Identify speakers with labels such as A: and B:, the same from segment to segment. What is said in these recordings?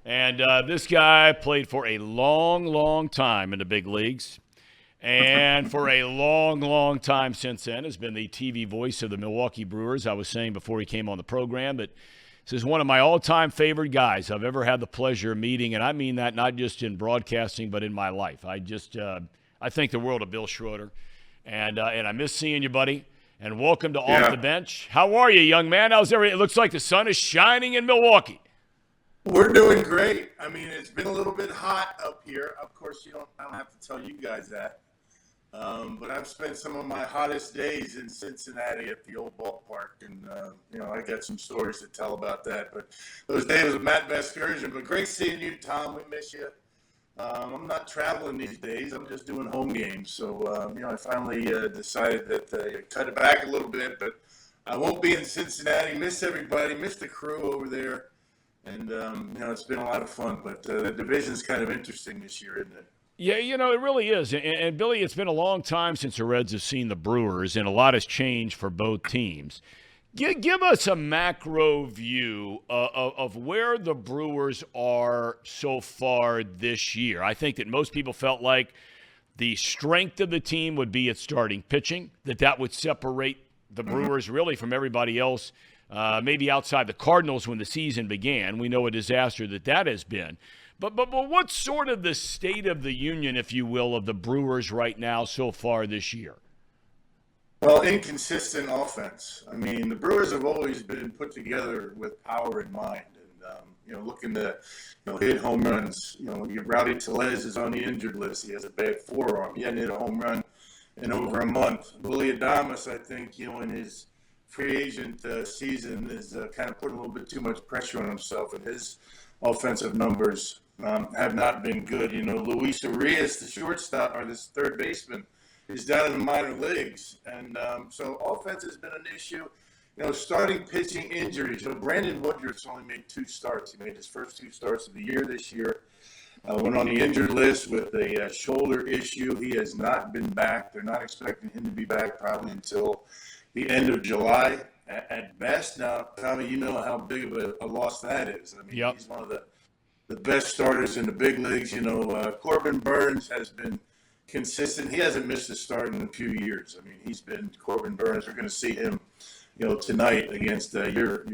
A: And this guy played for a long, long time in the big leagues. And for a long, long time since then has been the TV voice of the Milwaukee Brewers. I was saying before he came on the program, but this is one of my all-time favorite guys I've ever had the pleasure of meeting, and I mean that not just in broadcasting but in my life. I think the world of Bill Schroeder, and I miss seeing you, buddy. And welcome to Off the Bench. How are you, young man? How's everything? It looks like the sun is shining in Milwaukee.
B: We're doing great. I mean, it's been a little bit hot up here. Of course, I don't have to tell you guys that. But I've spent some of my hottest days in Cincinnati at the old ballpark, and I got some stories to tell about that. But those days were Matt excursion. But great seeing you, Thom. We miss you. I'm not traveling these days. I'm just doing home games. So I finally decided that cut it back a little bit, but I won't be in Cincinnati. Miss everybody. Miss the crew over there. And, it's been a lot of fun, but the division's kind of interesting this year, isn't it?
A: Yeah, it really is. And Billy, it's been a long time since the Reds have seen the Brewers, and a lot has changed for both teams. Give us a macro view of where the Brewers are so far this year. I think that most people felt like the strength of the team would be its starting pitching, that would separate the Brewers really from everybody else. Maybe outside the Cardinals when the season began. We know a disaster that has been. But what's sort of the state of the union, if you will, of the Brewers right now so far this year?
B: Well, inconsistent offense. I mean, the Brewers have always been put together with power in mind. And, looking to hit home runs. Rowdy Tellez is on the injured list. He has a bad forearm. He hadn't hit a home run in over a month. Willie Adames, I think, in his free agent season is kind of putting a little bit too much pressure on himself, and his offensive numbers have not been good. Luis Urias, the shortstop, or this third baseman, is down in the minor leagues, and so offense has been an issue. Starting pitching injuries. Brandon Woodruff's only made 2 starts. He made his first 2 starts of the year this year. Went on the injured list with a shoulder issue. He has not been back. They're not expecting him to be back probably until the end of July at best. Now, Tommy, you know how big of a loss that is. I mean, He's one of the best starters in the big leagues. Corbin Burns has been consistent. He hasn't missed a start in a few years. I mean, he's been Corbin Burns. We're going to see him, tonight against your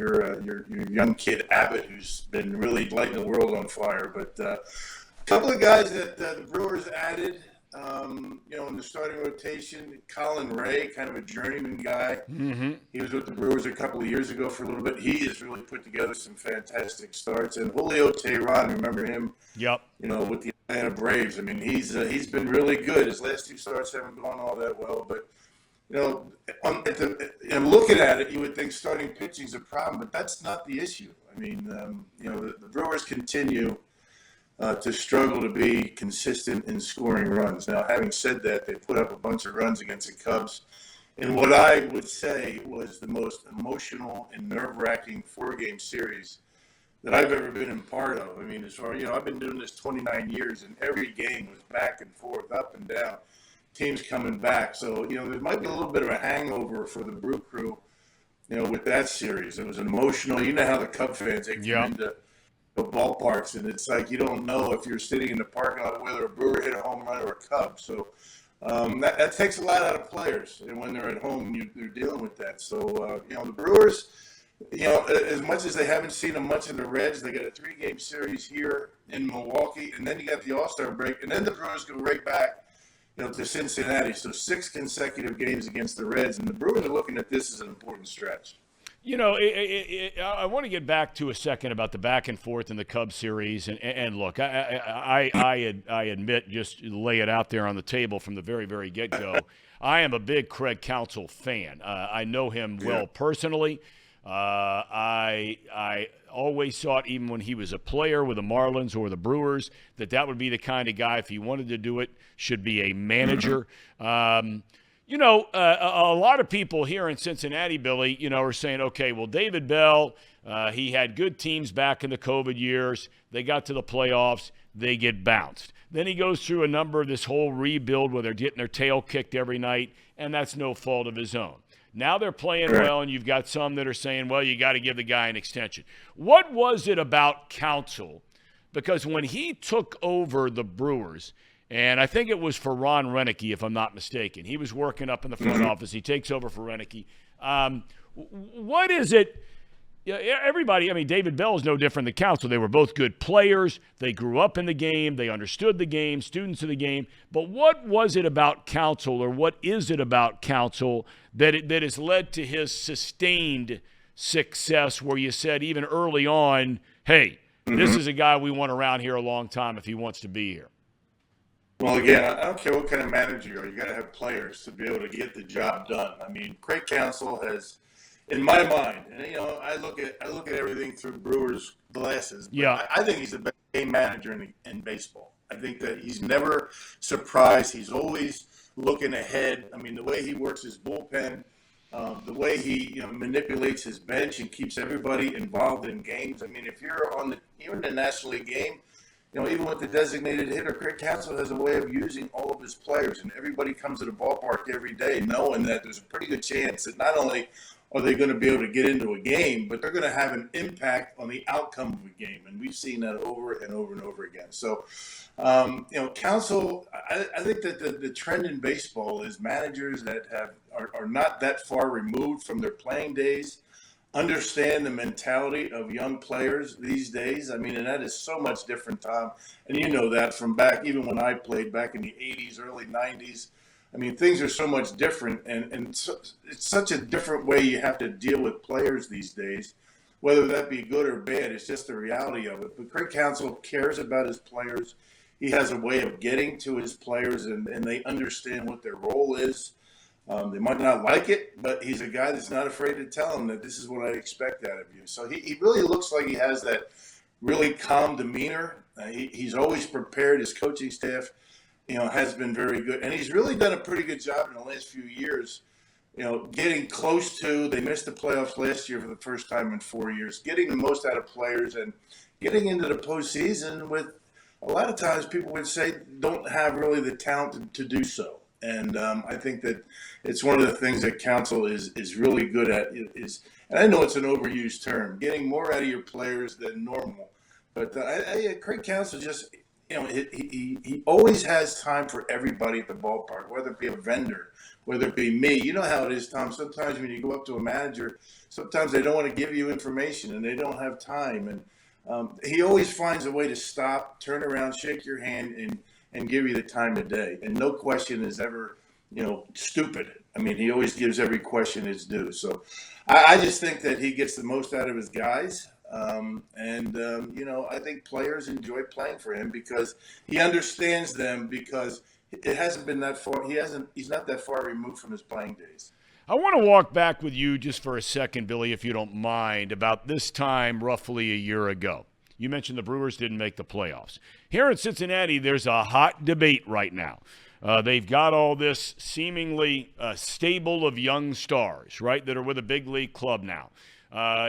B: young kid Abbott, who's been really lighting the world on fire. But a couple of guys that the Brewers added. In the starting rotation, Colin Ray, kind of a journeyman guy. Mm-hmm. He was with the Brewers a couple of years ago for a little bit. He has really put together some fantastic starts. And Julio Teheran, remember him? Yep. With the Atlanta Braves. I mean, he's been really good. His last 2 starts haven't gone all that well. But, looking at it, you would think starting pitching is a problem. But that's not the issue. I mean, the Brewers continue to struggle to be consistent in scoring runs. Now, having said that, they put up a bunch of runs against the Cubs in what I would say was the most emotional and nerve-wracking 4-game series that I've ever been a part of. I mean, I've been doing this 29 years, and every game was back and forth, up and down, teams coming back. So, there might be a little bit of a hangover for the Brew Crew, with that series. It was emotional. You know how the Cub fans, they come into the ballparks, and it's like you don't know if you're sitting in the parking lot whether a Brewer hit a home run or a Cub. So that takes a lot out of players, and when they're at home, they're dealing with that. So the Brewers, as much as they haven't seen much of the Reds, they got a 3-game series here in Milwaukee, and then you got the All-Star break, and then the Brewers go right back, to Cincinnati. So 6 consecutive games against the Reds, and the Brewers are looking at this as an important stretch.
A: I want to get back to a second about the back and forth in the Cubs series. And look, I admit, just lay it out there on the table from the very, very get-go. I am a big Craig Counsell fan. I know him well personally. I always thought, even when he was a player with the Marlins or the Brewers, that would be the kind of guy, if he wanted to do it, should be a manager. A lot of people here in Cincinnati, Billy, are saying, okay, well, David Bell, he had good teams back in the COVID years. They got to the playoffs. They get bounced. Then he goes through a number of this whole rebuild where they're getting their tail kicked every night, and that's no fault of his own. Now they're playing well, and you've got some that are saying, well, you got to give the guy an extension. What was it about Counsell because when he took over the Brewers, and I think it was for Ron Renicky, if I'm not mistaken, he was working up in the front office. He takes over for Renicky. What is it? Everybody, I mean, David Bell is no different than Counsell. They were both good players. They grew up in the game. They understood the game, students of the game. But what was it about Counsell, or what is it about Counsell that has led to his sustained success, where you said even early on, hey, this is a guy we want around here a long time if he wants to be here?
B: Well, again, I don't care what kind of manager you are. You got to have players to be able to get the job done. I mean, Craig Counsell has, in my mind, and I look at everything through Brewers glasses.
A: Yeah,
B: I think he's the best game manager in baseball. I think that he's never surprised. He's always looking ahead. I mean, the way he works his bullpen, the way he manipulates his bench and keeps everybody involved in games. I mean, if you're in the National League game, even with the designated hitter, Craig Counsell has a way of using all of his players, and everybody comes to the ballpark every day knowing that there's a pretty good chance that not only are they going to be able to get into a game, but they're going to have an impact on the outcome of a game, and we've seen that over and over and over again. So, Counsell, I think that the trend in baseball is managers that are not that far removed from their playing days, understand the mentality of young players these days. I mean, and that is so much different, Thom. And you know that from back, even when I played back in the 80s, early 90s. I mean, things are so much different, and so, it's such a different way you have to deal with players these days, whether that be good or bad. It's just the reality of it. But Craig Counsell cares about his players. He has a way of getting to his players, and they understand what their role is. They might not like it, but he's a guy that's not afraid to tell them that this is what I expect out of you. So he really looks like he has that really calm demeanor. He's always prepared. His coaching staff, has been very good. And he's really done a pretty good job in the last few years, getting close to, they missed the playoffs last year for the first time in 4 years, getting the most out of players and getting into the postseason with a lot of times people would say don't have really the talent to do so. And I think that it's one of the things that Counsell is really good at is, and I know it's an overused term, getting more out of your players than normal. But Craig Counsell just, he always has time for everybody at the ballpark, whether it be a vendor, whether it be me. You know how it is, Thom. Sometimes when you go up to a manager, sometimes they don't want to give you information and they don't have time. And he always finds a way to stop, turn around, shake your hand, and give you the time of day. And no question is ever, stupid. I mean, he always gives every question its due. So I just think that he gets the most out of his guys. I think players enjoy playing for him because he understands them, because it hasn't been that far. He's not that far removed from his playing days.
A: I want to walk back with you just for a second, Billy, if you don't mind, about this time roughly a year ago. You mentioned the Brewers didn't make the playoffs. Here in Cincinnati, there's a hot debate right now. They've got all this seemingly stable of young stars, right, that are with a big league club now.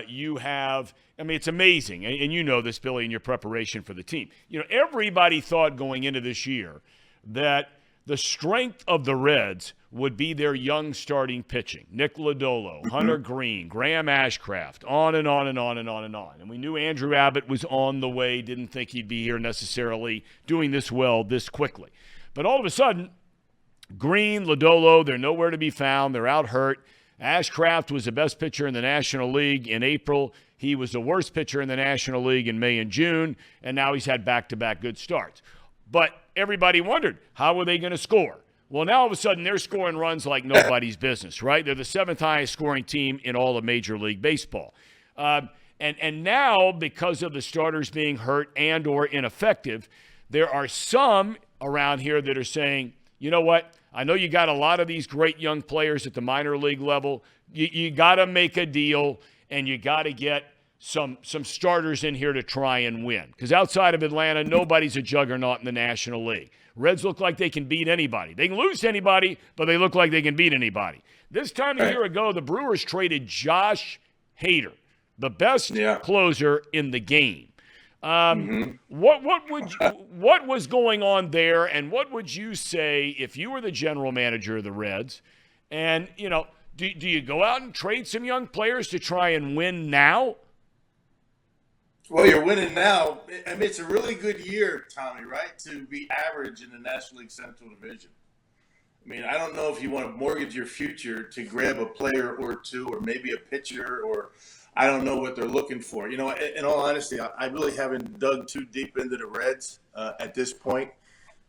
A: You have, it's amazing, and you know this, Billy, in your preparation for the team. Everybody thought going into this year that the strength of the Reds would be their young starting pitching. Nick Lodolo, Hunter Green, Graham Ashcraft, on and on and on and on and on. And we knew Andrew Abbott was on the way, didn't think he'd be here necessarily doing this well this quickly. But all of a sudden, Green, Lodolo, they're nowhere to be found. They're out hurt. Ashcraft was the best pitcher in the National League in April. He was the worst pitcher in the National League in May and June, and now he's had back-to-back good starts. But everybody wondered, how were they going to score? Well, now all of a sudden they're scoring runs like nobody's business, right? They're the seventh highest scoring team in all of Major League Baseball. And now, because of the starters being hurt and or ineffective, there are some around here that are saying, you know what? I know you got a lot of these great young players at the minor league level. You got to make a deal, and you got to get some starters in here to try and win. Because outside of Atlanta, nobody's a juggernaut in the National League. Reds look like they can beat anybody. They can lose to anybody, but they look like they can beat anybody. This time a year ago, the Brewers traded Josh Hader, the best closer in the game. What was going on there, and what would you say if you were the general manager of the Reds? And, do you go out and trade some young players to try and win now?
B: Well, you're winning now. I mean, it's a really good year, Tommy, right? To be average in the National League Central Division. I mean, I don't know if you want to mortgage your future to grab a player or two, or maybe a pitcher, or I don't know what they're looking for. You know, in all honesty, I really haven't dug too deep into the Reds at this point.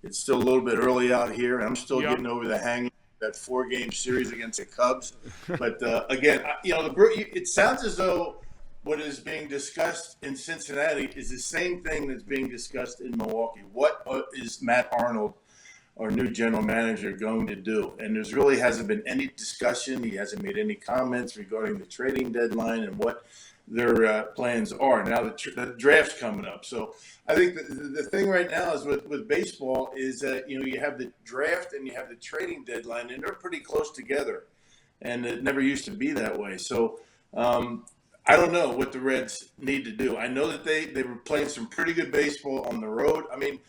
B: It's still a little bit early out here, and I'm still
A: Yep.
B: getting over the hang of that 4-game series against the Cubs. But again, you know, it sounds as though what is being discussed in Cincinnati is the same thing that's being discussed in Milwaukee. What is Matt Arnold, our new general manager, going to do? And there's really hasn't been any discussion. He hasn't made any comments regarding the trading deadline and what their plans are. Now the draft's coming up. So I think the thing right now is with baseball is that, you know, you have the draft and you have the trading deadline, and they're pretty close together. And it never used to be that way. So I don't know what the Reds need to do. I know that they were playing some pretty good baseball on the road. I mean,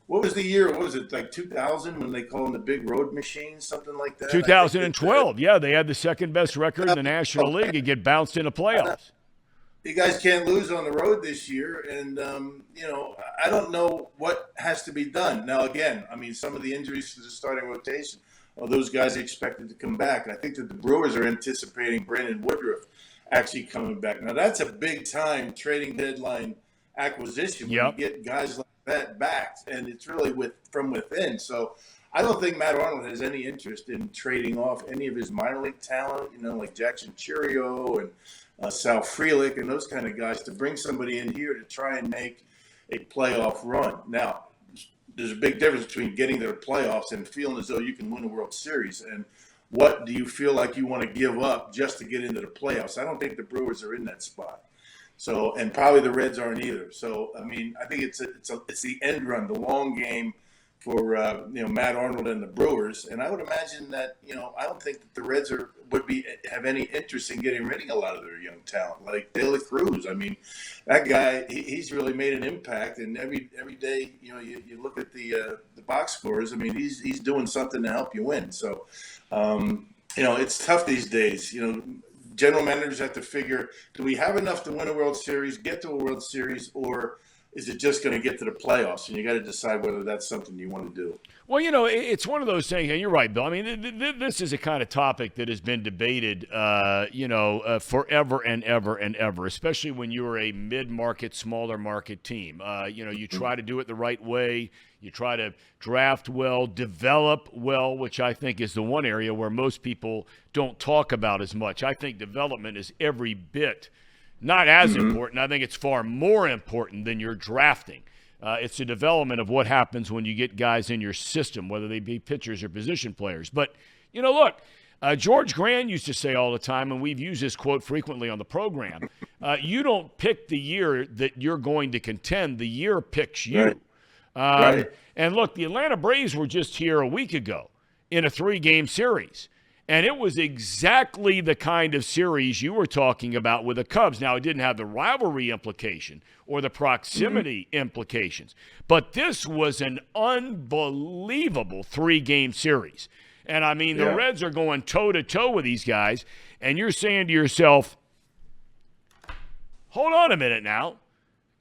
B: what was the year? What was it, like 2000 when they called them the Big Road Machine, something like that?
A: 2012, yeah, they had the second best record in the National League and get bounced into playoffs.
B: You guys can't lose on the road this year, and you know, I don't know what has to be done. Now, again, I mean, some of the injuries to the starting rotation, are those guys expected to come back? I think that the Brewers are anticipating Brandon Woodruff actually coming back. Now, that's a big-time trading deadline acquisition when you get guys like that back, and it's really from within. So I don't think Matt Arnold has any interest in trading off any of his minor league talent, you know, like Jackson Churio and Sal Frelick and those kind of guys, to bring somebody in here to try and make a playoff run. Now, there's a big difference between getting to the playoffs and feeling as though you can win a World Series. And what do you feel like you want to give up just to get into the playoffs? I don't think the Brewers are in that spot. So, and probably the Reds aren't either. So, I mean, I think it's the end run, the long game for you know, Matt Arnold and the Brewers. And I would imagine that, you know, I don't think that the Reds have any interest in getting rid of a lot of their young talent, like De La Cruz. I mean, that guy, he's really made an impact. And every day, you know, you look at the box scores. I mean, he's doing something to help you win. So, you know, it's tough these days. You know, general managers have to figure: do we have enough to win a World Series, get to a World Series, or is it just going to get to the playoffs? And you got to decide whether that's something you want to do.
A: Well, you know, it's one of those things, and you're right, Bill. I mean, this is a kind of topic that has been debated, forever and ever and ever, especially when you're a mid-market, smaller market team. You know, you try to do it the right way. You try to draft well, develop well, which I think is the one area where most people don't talk about as much. I think development is every bit not as important. I think it's far more important than your drafting. It's the development of what happens when you get guys in your system, whether they be pitchers or position players. But, you know, look, George Grand used to say all the time, and we've used this quote frequently on the program, you don't pick the year that you're going to contend. The year picks you.
B: Right.
A: And, look, the Atlanta Braves were just here a week ago in a 3-game series. And it was exactly the kind of series you were talking about with the Cubs. Now, it didn't have the rivalry implication or the proximity implications, but this was an unbelievable 3-game series. And, I mean, the Reds are going toe-to-toe with these guys, and you're saying to yourself, hold on a minute now.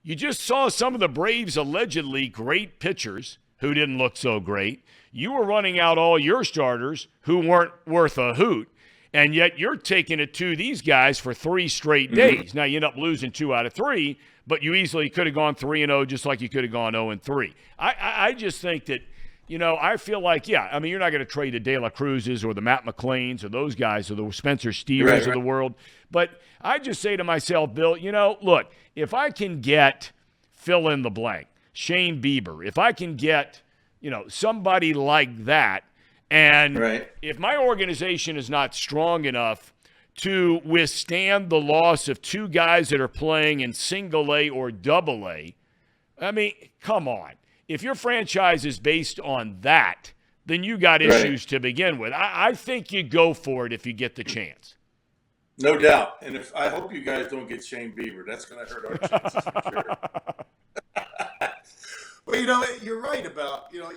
A: You just saw some of the Braves' allegedly great pitchers who didn't look so great. You were running out all your starters who weren't worth a hoot, and yet you're taking it to these guys for 3 straight days. Now, you end up losing 2 out of 3, but you easily could have gone 3-0 just like you could have gone 0-3. I just think that, you know, I feel like, I mean, you're not going to trade the De La Cruzes or the Matt McClains or those guys or the Spencer Steers of the world. But I just say to myself, Bill, you know, look, if I can get fill in the blank, Shane Bieber, if I can get, you know, somebody like that, and if my organization is not strong enough to withstand the loss of 2 guys that are playing in single A or double A, I mean, come on. If your franchise is based on that, then you got issues to begin with. I think you go for it if you get the chance.
B: No doubt. And I hope you guys don't get Shane Bieber. That's going to hurt our chances for sure. Well, you know, you're right about, you know,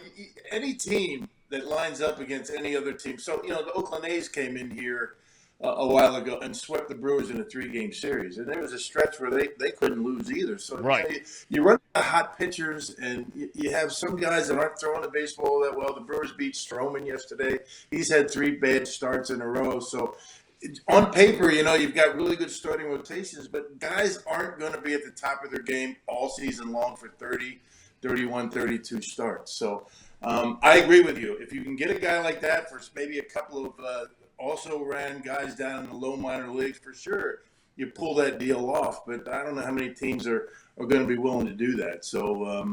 B: any team that lines up against any other team. So, you know, the Oakland A's came in here a while ago and swept the Brewers in a 3-game series. And there was a stretch where they couldn't lose either. So
A: Right.
B: you run out of hot pitchers, and you have some guys that aren't throwing the baseball that well. The Brewers beat Stroman yesterday. He's had 3 bad starts in a row. So on paper, you've got really good starting rotations, but guys aren't going to be at the top of their game all season long for 30, 31, 32 starts. So I agree with you. If you can get a guy like that for maybe a couple of also ran guys down in the low minor leagues, for sure, you pull that deal off. But I don't know how many teams are going to be willing to do that. So,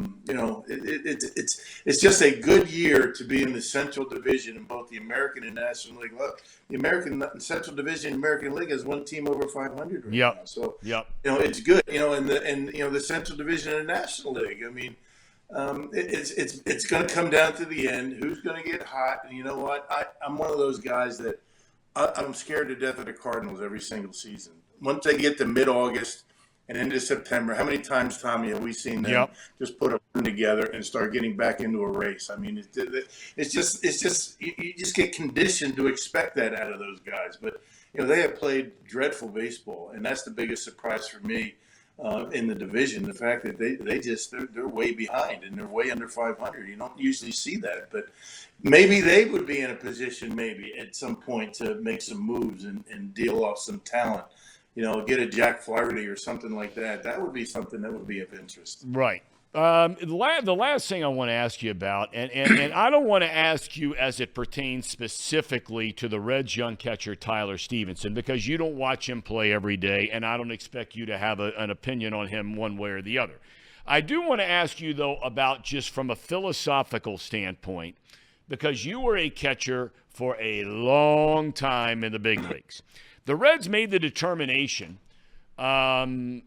B: it's just a good year to be in the Central Division in both the American and National League. Look, the American Central Division, American League has one team over 500 right now. So, it's good. And the Central Division and National League. I mean, it's going to come down to the end. Who's going to get hot? And you know what? I'm one of those guys that I'm scared to death of the Cardinals every single season. Once they get to mid-August and into September, how many times, Tommy, have we seen them just put a run together and start getting back into a race? I mean, it's just you just get conditioned to expect that out of those guys. But they have played dreadful baseball, and that's the biggest surprise for me in the division. The fact that they're way behind and they're way under 500. You don't usually see that, but maybe they would be in a position maybe at some point to make some moves and deal off some talent. Get a Jack Flaherty or something like that. That would be something that would be of interest.
A: Right. The last thing I want to ask you about, and I don't want to ask you as it pertains specifically to the Reds' young catcher, Tyler Stevenson, because you don't watch him play every day, and I don't expect you to have an opinion on him one way or the other. I do want to ask you, though, about just from a philosophical standpoint, because you were a catcher for a long time in the big leagues. The Reds made the determination going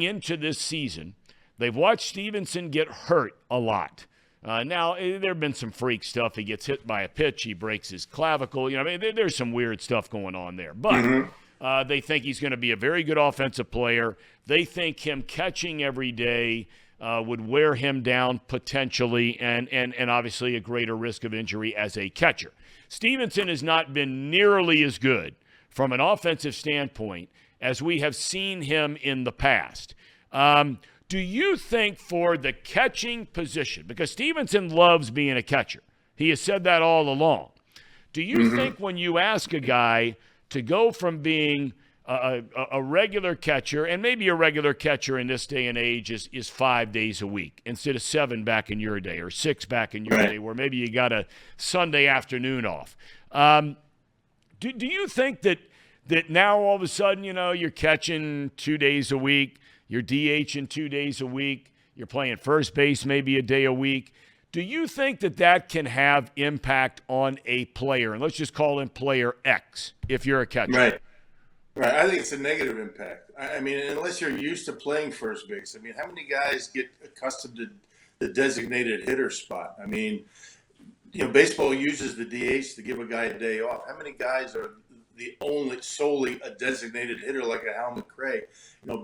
A: into this season. They've watched Stevenson get hurt a lot. Now, there have been some freak stuff. He gets hit by a pitch. He breaks his clavicle. There's some weird stuff going on there. But they think he's going to be a very good offensive player. They think him catching every day would wear him down potentially and obviously a greater risk of injury as a catcher. Stevenson has not been nearly as good from an offensive standpoint as we have seen him in the past. Do you think for the catching position, because Stevenson loves being a catcher, he has said that all along, do you think when you ask a guy to go from being a regular catcher, and maybe a regular catcher in this day and age is 5 days a week instead of 7 back in your day or 6 back in your day where maybe you got a Sunday afternoon off, do you think that now all of a sudden, you're catching 2 days a week, you're DHing 2 days a week, you're playing first base maybe a day a week. Do you think that can have impact on a player? And let's just call him player X if you're a catcher.
B: Right. I think it's a negative impact. I mean, unless you're used to playing first base. I mean, how many guys get accustomed to the designated hitter spot? I mean, baseball uses the DH to give a guy a day off. How many guys are solely a designated hitter like a Hal McRae,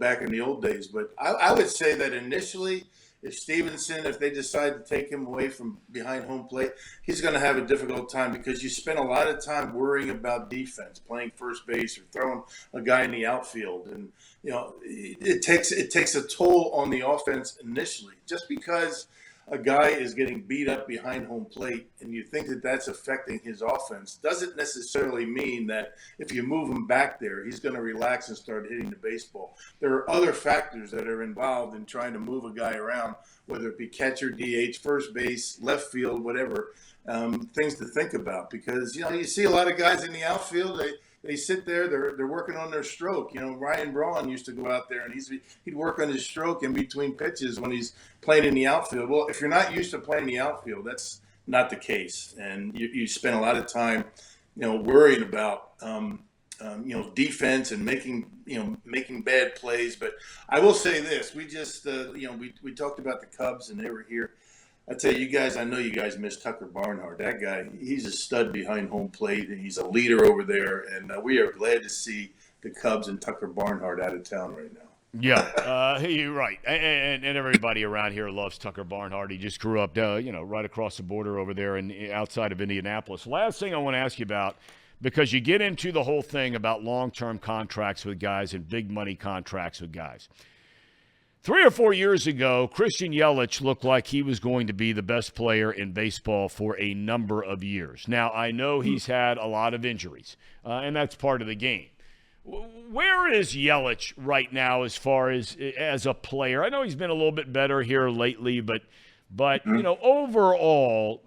B: back in the old days? But I would say that initially, if they decide to take him away from behind home plate, he's going to have a difficult time because you spend a lot of time worrying about defense, playing first base or throwing a guy in the outfield. And, it takes a toll on the offense initially. Just because a guy is getting beat up behind home plate and you think that that's affecting his offense doesn't necessarily mean that if you move him back there, he's going to relax and start hitting the baseball. There are other factors that are involved in trying to move a guy around, whether it be catcher, DH, first base, left field, whatever, things to think about. Because, you see a lot of guys in the outfield, they sit there, they're working on their stroke. Ryan Braun used to go out there and he'd work on his stroke in between pitches when he's playing in the outfield. Well, if you're not used to playing the outfield, that's not the case. And you spend a lot of time, worried about, defense and making bad plays. But I will say this, we just, we talked about the Cubs and they were here. I tell you guys, I know you guys miss Tucker Barnhart. That guy, he's a stud behind home plate, and he's a leader over there. And we are glad to see the Cubs and Tucker Barnhart out of town right now.
A: Yeah, you're right. And everybody around here loves Tucker Barnhart. He just grew up, right across the border over there and outside of Indianapolis. Last thing I want to ask you about, because you get into the whole thing about long-term contracts with guys and big money contracts with guys. 3 or 4 years ago, Christian Yelich looked like he was going to be the best player in baseball for a number of years. Now, I know he's had a lot of injuries, and that's part of the game. Where is Yelich right now as far as a player? I know he's been a little bit better here lately, but overall,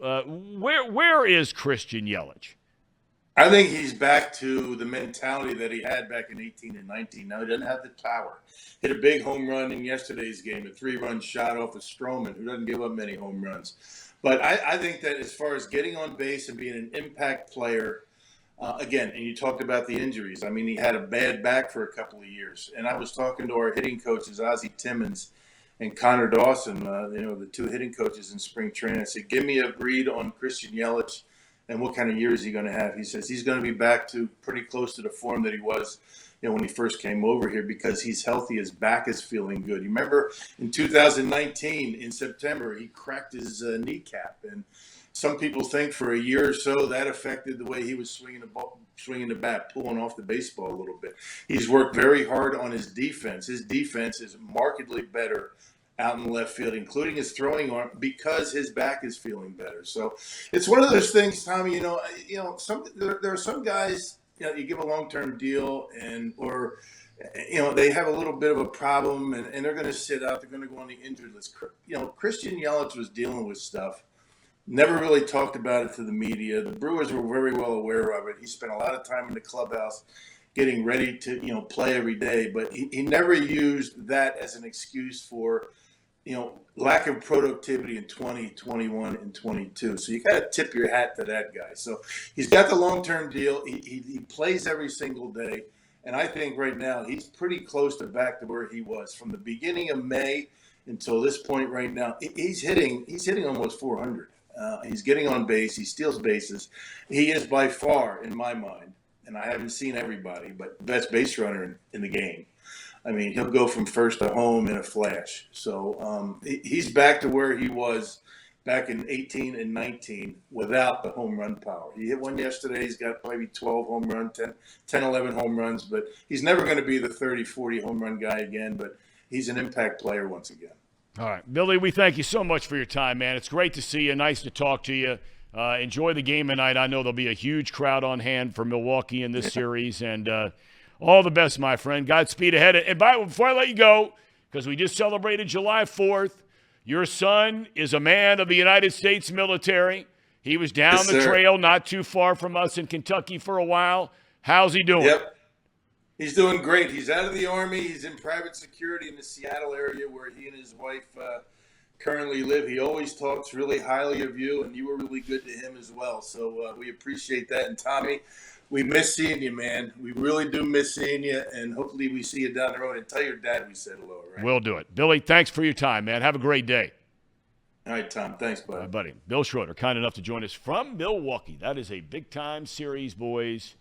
A: where is Christian Yelich?
B: I think he's back to the mentality that he had back in 18 and 19. Now, he doesn't have the power. Hit a big home run in yesterday's game, a 3-run shot off of Stroman, who doesn't give up many home runs. But I think that as far as getting on base and being an impact player, again, and you talked about the injuries. I mean, he had a bad back for a couple of years. And I was talking to our hitting coaches, Ozzie Timmons and Connor Dawson, the 2 hitting coaches in spring training. I said, give me a read on Christian Yelich and what kind of year is he going to have. He says he's going to be back to pretty close to the form that he was when he first came over here, because he's healthy. His back is feeling good. You remember in 2019, in September, he cracked his kneecap. And some people think for a year or so that affected the way he was swinging the bat, pulling off the baseball a little bit. He's worked very hard on his defense. His defense is markedly better out in the left field, including his throwing arm, because his back is feeling better. So it's one of those things, Tommy. There are some guys, you give a long-term deal or they have a little bit of a problem and they're going to sit out. They're going to go on the injured list. Christian Yelich was dealing with stuff. Never really talked about it to the media. The Brewers were very well aware of it. He spent a lot of time in the clubhouse getting ready to, play every day, but he never used that as an excuse for, lack of productivity in 20, 21, and 22. So you got to tip your hat to that guy. So he's got the long-term deal. He plays every single day. And I think right now he's pretty close to back to where he was from the beginning of May until this point right now. He's hitting almost 400. He's getting on base. He steals bases. He is by far, in my mind, and I haven't seen everybody, but the best base runner in the game. I mean, he'll go from first to home in a flash. So he's back to where he was back in 18 and 19 without the home run power. He hit one yesterday. He's got maybe 12 home runs, 10, 11 home runs, but he's never going to be the 30, 40 home run guy again, but he's an impact player once again.
A: All right. Billy, we thank you so much for your time, man. It's great to see you. Nice to talk to you. Enjoy the game tonight. I know there'll be a huge crowd on hand for Milwaukee in this series, and all the best, my friend. Godspeed ahead. And before I let you go, because we just celebrated July 4th, your son is a man of the United States military. He was down the trail not too far from us in Kentucky for a while. How's he doing?
B: Yep. He's doing great. He's out of the Army. He's in private security in the Seattle area where he and his wife currently live. He always talks really highly of you, and you were really good to him as well. So we appreciate that. And Tommy, we miss seeing you, man. We really do miss seeing you, and hopefully we see you down the road. And tell your dad we said hello, right?
A: We'll do it. Billy, thanks for your time, man. Have a great day.
B: All right, Tom. Thanks, bud.
A: My buddy, Bill Schroeder, kind enough to join us from Milwaukee. That is a big-time series, boys.